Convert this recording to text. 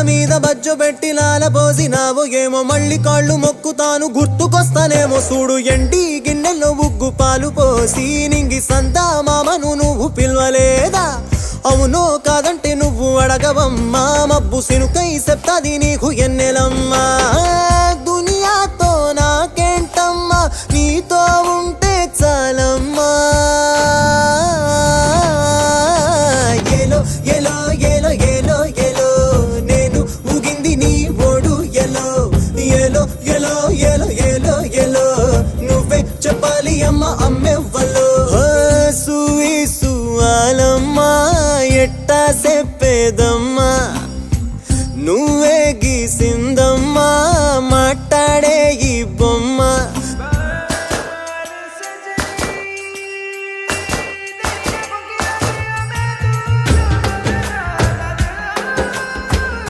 మీద బజ్జు పెట్టి లాల పోసినావు ఏమో మళ్ళీ కాళ్ళు మొక్కుతాను గుర్తుకొస్తానేమో చూడు ఎండి గిన్నెల్లో ఉగ్గు పాలు పోసి నింగి సంతా మామను నువ్వు పిలవలేదా అవునో కాదంటే నువ్వు అడగవమ్మా మబ్బు సినుకై చెప్తాది నీకు ఎన్నెలమ్మా దునియాతో నాకేంటమ్మా నీతో ఉంటే చాలమ్మా ఏలో ఏలో ఏలో ఏలో ఏలో నేను ఊగింది నీ ఓడు ఎలో ఏలో ఏలో ఏలో ఏలో ఏలో నువ్వే చెప్పాలి అమ్మ అమ్మెవ్వలో సువి సువాలమ్మా ఎట్టా చెప్పేదమ్మా నువ్వే గీసిందమ్మా